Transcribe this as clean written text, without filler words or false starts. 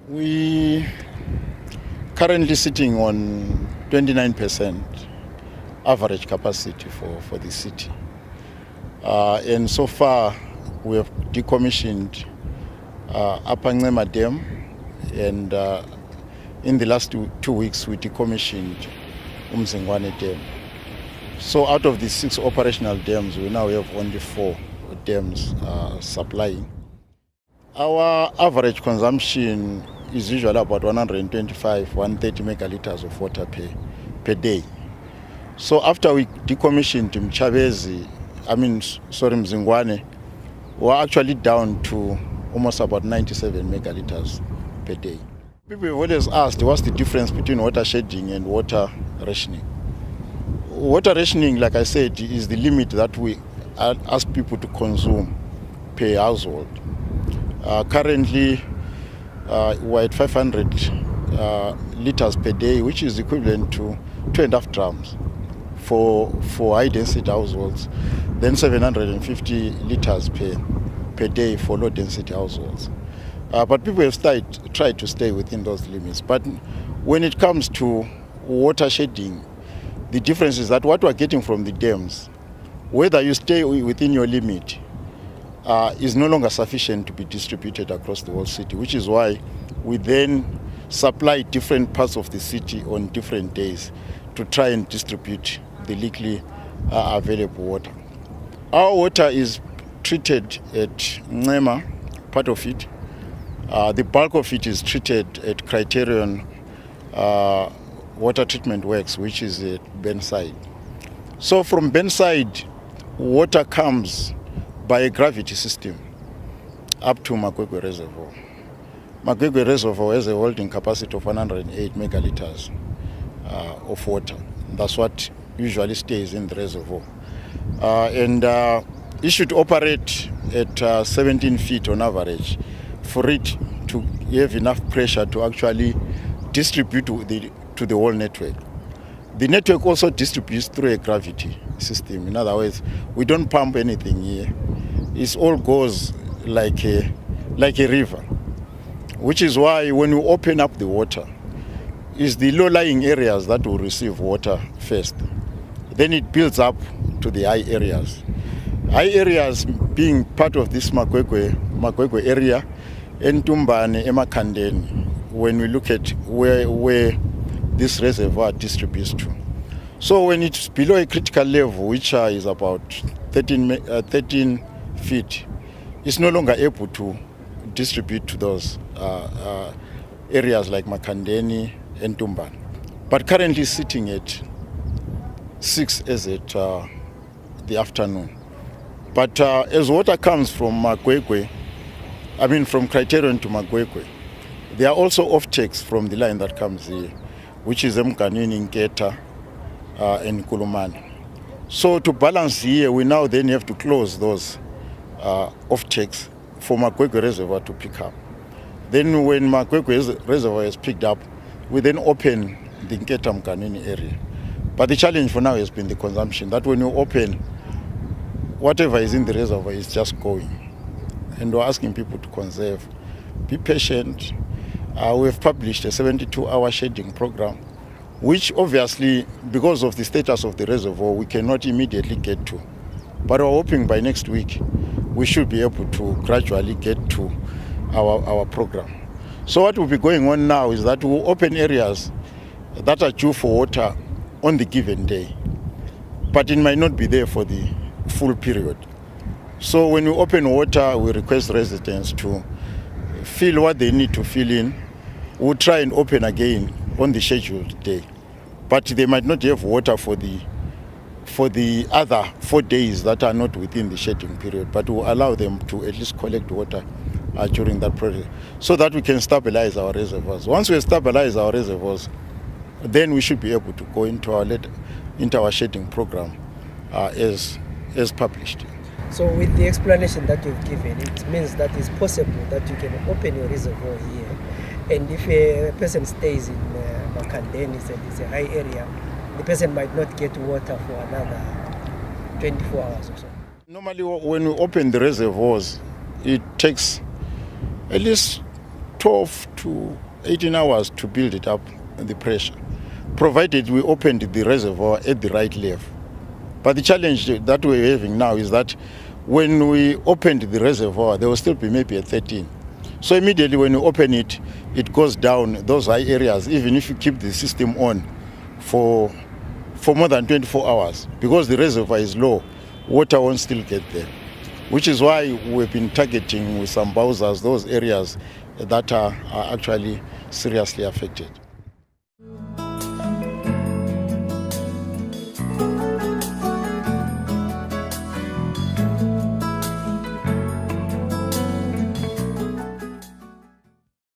We currently sitting on 29% average capacity for the city. And so far we have decommissioned Upper Ncema Dam, and in the last two weeks we decommissioned Umzingwane Dam. So out of the 6 operational dams, we now have only 4 dams supplying. Our average consumption is usually about 125, 130 megaliters of water per day. So after we decommissioned Mzingwane, we're actually down to almost about 97 megaliters per day. People have always asked, what's the difference between water shedding and water rationing? Water rationing, like I said, is the limit that we ask people to consume per household. Currently, we're at 500 liters per day, which is equivalent to 2.5 drums for high-density households, then 750 liters per day for low-density households. But people have tried to stay within those limits. But when it comes to water shedding, the difference is that what we're getting from the dams, whether you stay within your limit, is no longer sufficient to be distributed across the whole city, which is why we then supply different parts of the city on different days to try and distribute the legally available water. Our water is treated at Ncema, part of it. The bulk of it is treated at Criterion Water Treatment Works, which is at Burnside. So from Burnside, water comes by a gravity system up to Magwegwe Reservoir. Magwegwe Reservoir has a holding capacity of 108 megaliters of water. That's what usually stays in the reservoir. And it should operate at 17 feet on average for it to have enough pressure to actually distribute to the whole network. The network also distributes through a gravity system. In other words, we don't pump anything here. It all goes like a river, which is why when we open up the water, it's the low-lying areas that will receive water first. Then it builds up to the high areas. High areas being part of this Magwegwe area, Ntumbane, Emakhandeni, when we look at where this reservoir distributes to. So when it's below a critical level, which is about 13 feet, it's no longer able to distribute to those areas like Makhandeni and Ntumbane. But currently sitting at 6 as at the afternoon. But as water comes from Magwegwe, from Criterion to Magwegwe, there are also offtakes from the line that comes here, which is Mkanini, Nketa, and Kulumani. So to balance here, we now then have to close those offtakes for Magwegwe Reservoir to pick up. Then when Magwegwe Reservoir is picked up, we then open the Nketa Mkanini area. But the challenge for now has been the consumption, that when you open, whatever is in the reservoir is just going. And we're asking people to conserve, be patient. We have published a 72-hour shedding program, which obviously, because of the status of the reservoir, we cannot immediately get to. But we're hoping by next week, we should be able to gradually get to our program. So what will be going on now is that we'll open areas that are due for water on the given day, but it might not be there for the full period. So when we open water, we request residents to fill what they need to fill in. We'll try and open again on the scheduled day, but they might not have water for the other 4 days that are not within the shedding period, but we'll allow them to at least collect water during that period so that we can stabilize our reservoirs. Once we stabilize our reservoirs, then we should be able to go into our shedding program as published. So with the explanation that you've given, it means that it's possible that you can open your reservoir here, and if a person stays in Makhandeni, it's a high area, the person might not get water for another 24 hours or so. Normally when we open the reservoirs, it takes at least 12 to 18 hours to build it up, the pressure, provided we opened the reservoir at the right level. But the challenge that we're having now is that when we opened the reservoir, there will still be maybe a 13. So immediately when you open it, it goes down those high areas, even if you keep the system on for more than 24 hours. Because the reservoir is low, water won't still get there. Which is why we've been targeting with some bowsers those areas that are actually seriously affected.